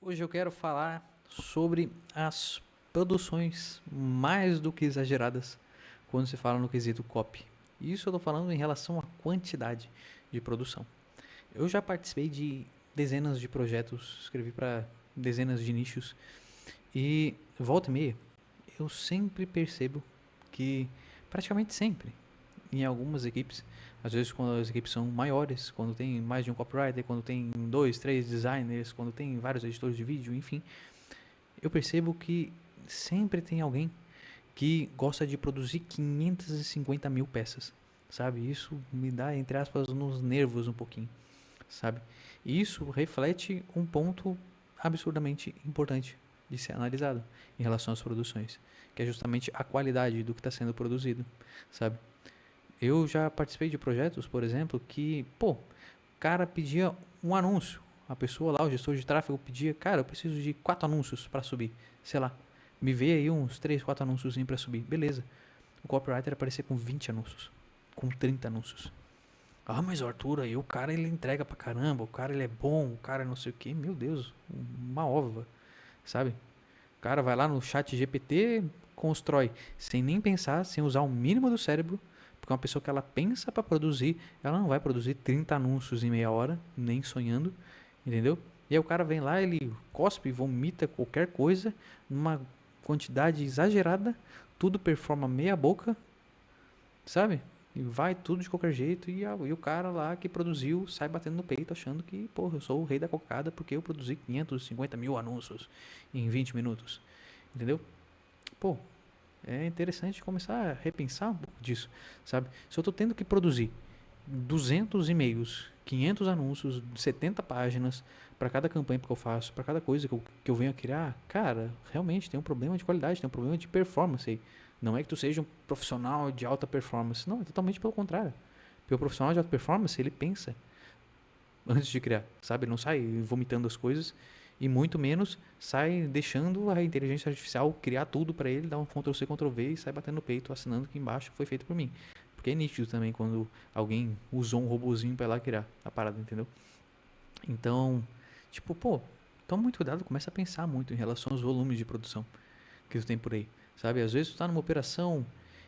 Hoje eu quero falar sobre as produções mais do que exageradas quando se fala no quesito copy. Isso eu estou falando em relação à quantidade de produção. Eu já participei de dezenas de projetos, escrevi para dezenas de nichos e volta e meia eu sempre percebo que, praticamente sempre, em algumas equipes, às vezes quando as equipes são maiores, quando tem mais de um copywriter, quando tem dois, três designers, quando tem vários editores de vídeo, enfim, eu percebo que sempre tem alguém que gosta de produzir 550 mil peças, sabe? Isso me dá, entre aspas, nos nervos um pouquinho, sabe? E isso reflete um ponto absurdamente importante de ser analisado em relação às produções, que é justamente a qualidade do que está sendo produzido, sabe? Eu já participei de projetos, por exemplo, que, pô, o cara pedia um anúncio. A pessoa lá, o gestor de tráfego, pedia, cara, eu preciso de 4 anúncios para subir. Sei lá, me vê aí uns 3, 4 anúncios para subir. Beleza. O copywriter aparecia com 20 anúncios, com 30 anúncios. Ah, mas o Arthur aí, o cara ele entrega pra caramba, o cara ele é bom, o cara não sei o que. Meu Deus, uma ova, sabe? O cara vai lá no chat GPT, constrói sem nem pensar, sem usar o mínimo do cérebro, porque uma pessoa que ela pensa para produzir, ela não vai produzir 30 anúncios em meia hora, nem sonhando, entendeu? E aí o cara vem lá, ele cospe, vomita qualquer coisa, numa quantidade exagerada, tudo performa meia boca, sabe? E vai tudo de qualquer jeito e o cara lá que produziu sai batendo no peito achando que, porra, eu sou o rei da cocada porque eu produzi 550 mil anúncios em 20 minutos, entendeu? Pô, é interessante começar a repensar um pouco disso, sabe? Se eu tô tendo que produzir 200 e-mails, 500 anúncios, 70 páginas para cada campanha que eu faço, para cada coisa que eu venho a criar, cara, realmente tem um problema de qualidade, tem um problema de performance aí. Não é que tu seja um profissional de alta performance, não, é totalmente pelo contrário. Porque o profissional de alta performance, ele pensa antes de criar, sabe? Ele não sai vomitando as coisas e muito menos sai deixando a inteligência artificial criar tudo para ele, dar um Ctrl+C, Ctrl+V e sai batendo no peito, assinando aqui embaixo, foi feito por mim. Porque é nítido também quando alguém usou um robozinho para ir lá criar a parada, entendeu? Então, tipo, pô, toma muito cuidado, começa a pensar muito em relação aos volumes de produção que tu tem por aí, sabe? Às vezes tu tá numa operação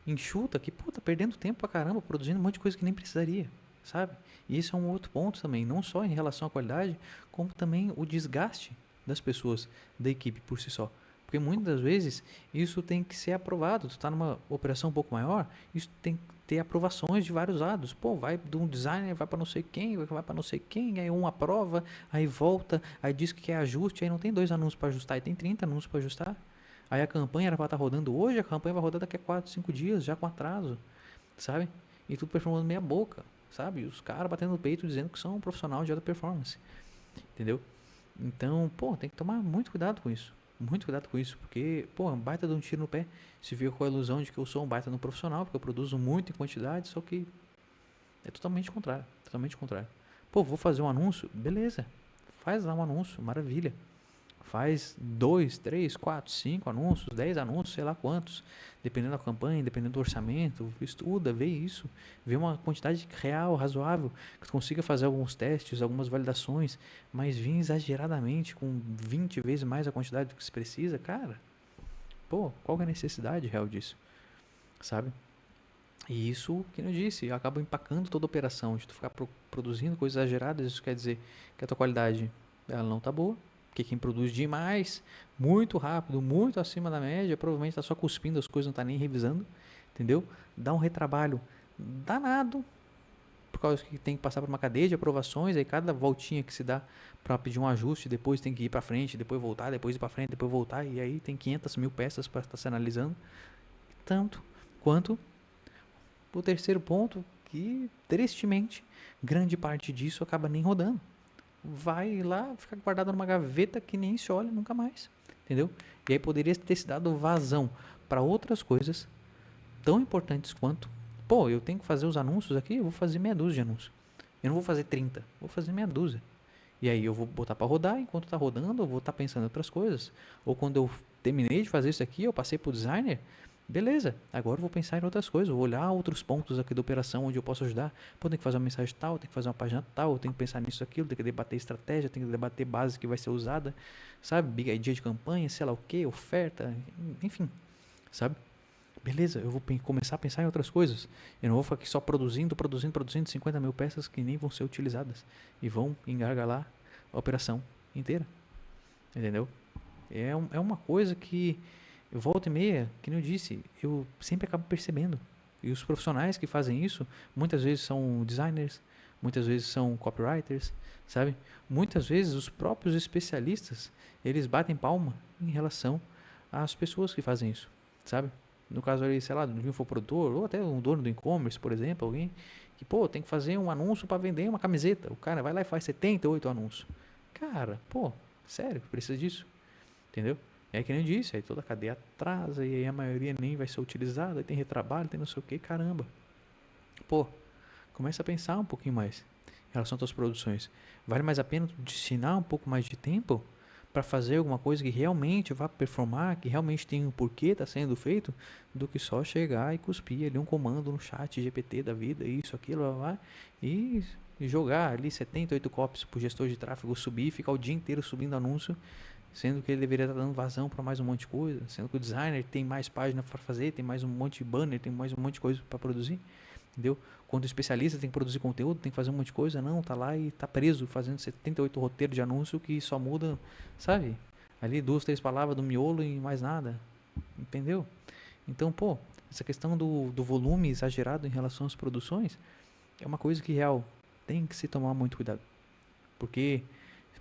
enxuta que, pô, tá perdendo tempo pra caramba, produzindo um monte de coisa que nem precisaria, sabe? E isso é um outro ponto também, não só em relação à qualidade, como também o desgaste das pessoas, da equipe por si só. Porque muitas das vezes isso tem que ser aprovado. Tu tá numa operação um pouco maior, isso tem que ter aprovações de vários lados. Pô, vai de um designer, vai para não sei quem, vai para não sei quem, aí um aprova, aí volta, aí diz que quer ajuste, aí não tem 2 anúncios para ajustar, aí tem 30 anúncios para ajustar. Aí a campanha era para estar rodando hoje, a campanha vai rodar daqui a 4, 5 dias, já com atraso, sabe? E tudo performando meia boca, sabe? E os caras batendo no peito dizendo que são um profissional de alta performance, entendeu? Então, pô, tem que tomar muito cuidado com isso. Muito cuidado com isso, porque, pô, é um baita de um tiro no pé. Se fica com a ilusão de que eu sou um baita no profissional, porque eu produzo muito em quantidade, só que é totalmente contrário, totalmente contrário. Pô, vou fazer um anúncio? Beleza, faz lá um anúncio, maravilha. Faz 2, 3, 4, 5 anúncios, 10 anúncios, sei lá quantos, dependendo da campanha, dependendo do orçamento, estuda, vê isso, vê uma quantidade real, razoável, que tu consiga fazer alguns testes, algumas validações, mas vir exageradamente com 20 vezes mais a quantidade do que se precisa, cara, pô, qual que é a necessidade real disso, sabe? E isso, que eu disse, acaba empacando toda a operação, de tu ficar produzindo coisas exageradas, isso quer dizer que a tua qualidade ela não tá boa, porque quem produz demais, muito rápido, muito acima da média, provavelmente está só cuspindo as coisas, não está nem revisando, entendeu? Dá um retrabalho danado, por causa que tem que passar por uma cadeia de aprovações, aí cada voltinha que se dá para pedir um ajuste, depois tem que ir para frente, depois voltar, depois ir para frente, depois voltar, e aí tem 500 mil peças para estar se analisando, tanto quanto o terceiro ponto, que tristemente grande parte disso acaba nem rodando. Vai lá, fica guardado numa gaveta que nem se olha nunca mais, entendeu? E aí poderia ter se dado vazão para outras coisas tão importantes quanto, pô, eu tenho que fazer os anúncios aqui, eu vou fazer meia dúzia de anúncios. Eu não vou fazer 30, vou fazer meia dúzia. E aí eu vou botar para rodar, enquanto tá rodando, eu vou estar pensando em outras coisas. Ou quando eu terminei de fazer isso aqui, eu passei pro designer, Beleza, agora eu vou pensar em outras coisas, vou olhar outros pontos aqui da operação onde eu posso ajudar. Pô, tem que fazer uma mensagem tal, tem que fazer uma página tal, eu tenho que pensar nisso, aquilo, tem que debater estratégia, tem que debater base que vai ser usada, sabe? Big idea de campanha, sei lá o que, oferta, enfim, sabe? Beleza, eu vou começar a pensar em outras coisas. Eu não vou ficar aqui só produzindo 50 mil peças que nem vão ser utilizadas e vão engargalar a operação inteira, entendeu? É uma coisa que eu volta e meia, que nem eu disse, eu sempre acabo percebendo. E os profissionais que fazem isso, muitas vezes são designers, muitas vezes são copywriters, sabe? Muitas vezes os próprios especialistas, eles batem palma em relação às pessoas que fazem isso, sabe? No caso ali, sei lá, de um infoprodutor, ou até um dono do e-commerce, por exemplo, alguém que, pô, tem que fazer um anúncio para vender uma camiseta. O cara vai lá e faz 78 anúncios. Cara, pô, sério, precisa disso, entendeu? É que nem eu disse, aí toda a cadeia atrasa e aí a maioria nem vai ser utilizada, aí tem retrabalho, tem não sei o que, caramba. Pô, começa a pensar um pouquinho mais em relação às tuas produções. Vale mais a pena tu destinar um pouco mais de tempo para fazer alguma coisa que realmente vá performar, que realmente tem um porquê está sendo feito, do que só chegar e cuspir ali um comando no chat GPT da vida, isso, aquilo, lá, e jogar ali 78 copies pro gestor de tráfego subir, ficar o dia inteiro subindo anúncio, sendo que ele deveria estar dando vazão para mais um monte de coisa, sendo que o designer tem mais página para fazer, tem mais um monte de banner, tem mais um monte de coisa para produzir, entendeu? Quando o especialista tem que produzir conteúdo, tem que fazer um monte de coisa, não, tá lá e tá preso fazendo 78 roteiros de anúncio que só muda, sabe? Ali 2, 3 palavras do miolo e mais nada, entendeu? Então, pô, essa questão do volume exagerado em relação às produções é uma coisa que, real, tem que se tomar muito cuidado. Porque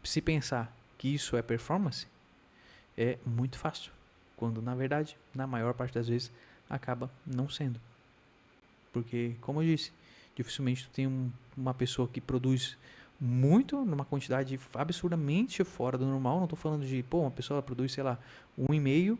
se pensar que isso é performance, é muito fácil. Quando, na verdade, na maior parte das vezes, acaba não sendo. Porque, como eu disse, dificilmente tu tem uma pessoa que produz muito, numa quantidade absurdamente fora do normal. Não estou falando de, pô, uma pessoa produz, sei lá, 1,5,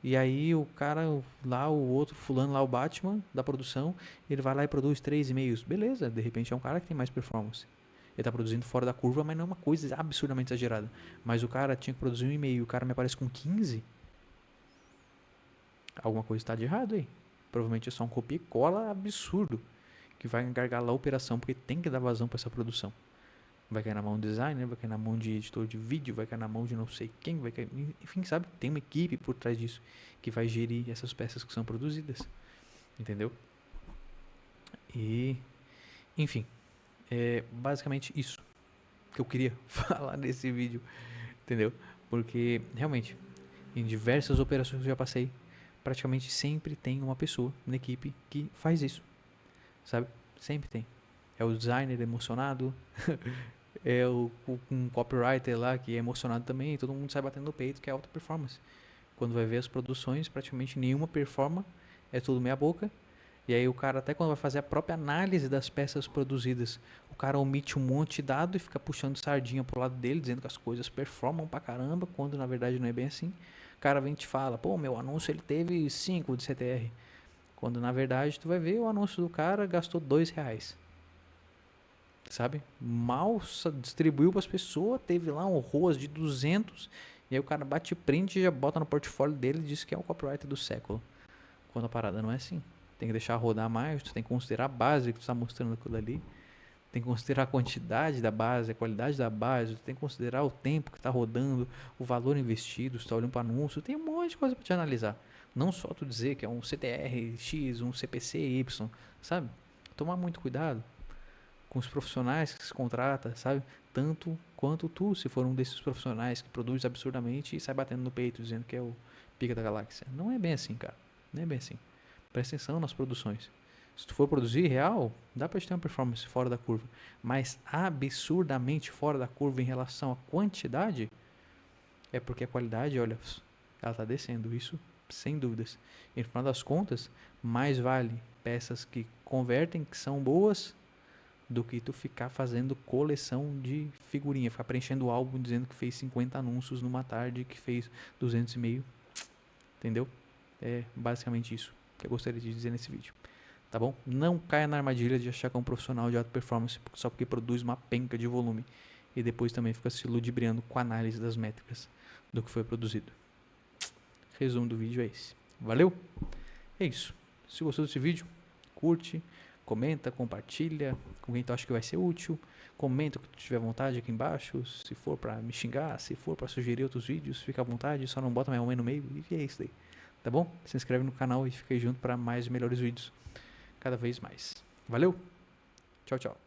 e aí o cara lá, o outro fulano lá, o Batman da produção, ele vai lá e produz 3,5. Beleza, de repente é um cara que tem mais performance. Ele está produzindo fora da curva, mas não é uma coisa absurdamente exagerada. Mas o cara tinha que produzir 1,5, o cara me aparece com 15. Alguma coisa está de errado aí. Provavelmente é só um copia e cola absurdo que vai engargalar a operação, porque tem que dar vazão para essa produção. Vai cair na mão do designer, vai cair na mão de editor de vídeo, vai cair na mão de não sei quem, vai cair, enfim, sabe? Tem uma equipe por trás disso que vai gerir essas peças que são produzidas, entendeu? E, enfim, é basicamente isso que eu queria falar nesse vídeo, entendeu? Porque, realmente, em diversas operações que eu já passei, praticamente sempre tem uma pessoa na equipe que faz isso, sabe? Sempre tem. É o designer emocionado, é um copywriter lá que é emocionado também, e todo mundo sai batendo no peito que é alta performance. Quando vai ver as produções, praticamente nenhuma performa, é tudo meia boca. E aí o cara, até quando vai fazer a própria análise das peças produzidas, o cara omite um monte de dado e fica puxando sardinha pro lado dele, dizendo que as coisas performam pra caramba, quando na verdade não é bem assim. O cara vem e te fala, pô, meu anúncio ele teve 5 de CTR. Quando na verdade tu vai ver o anúncio do cara gastou R$2. Sabe? Mal distribuiu para as pessoas, teve lá um ROAS de 200, e aí o cara bate print e já bota no portfólio dele e diz que é o copywriter do século. Quando a parada não é assim. Tem que deixar rodar mais, tu tem que considerar a base que tu está mostrando aquilo ali, tem que considerar a quantidade da base, a qualidade da base, tu tem que considerar o tempo que está rodando, o valor investido, se tu tá olhando para anúncio, tem um monte de coisa para te analisar. Não só tu dizer que é um CTR X, um CPC Y, sabe? Tomar muito cuidado com os profissionais que se contrata, sabe? Tanto quanto tu, se for um desses profissionais que produz absurdamente e sai batendo no peito dizendo que é o pica da galáxia. Não é bem assim, cara. Não é bem assim. Presta atenção nas produções. Se tu for produzir real, dá pra te ter uma performance fora da curva. Mas absurdamente fora da curva em relação à quantidade, é porque a qualidade, olha, ela tá descendo. Isso sem dúvidas. E no final das contas, mais vale peças que convertem, que são boas, do que tu ficar fazendo coleção de figurinha, ficar preenchendo o álbum dizendo que fez 50 anúncios numa tarde, que fez 200,5, entendeu? É basicamente isso que eu gostaria de dizer nesse vídeo, tá bom? Não caia na armadilha de achar que é um profissional de alta performance só porque produz uma penca de volume e depois também fica se ludibriando com a análise das métricas do que foi produzido. Resumo do vídeo é esse. Valeu? É isso. Se gostou desse vídeo, curte, comenta, compartilha com quem tu acha que vai ser útil. Comenta o que tu tiver vontade aqui embaixo. Se for pra me xingar, se for pra sugerir outros vídeos, fica à vontade. Só não bota minha mãe no meio. E é isso daí. Tá bom? Se inscreve no canal e fica aí junto pra mais e melhores vídeos cada vez mais. Valeu? Tchau, tchau.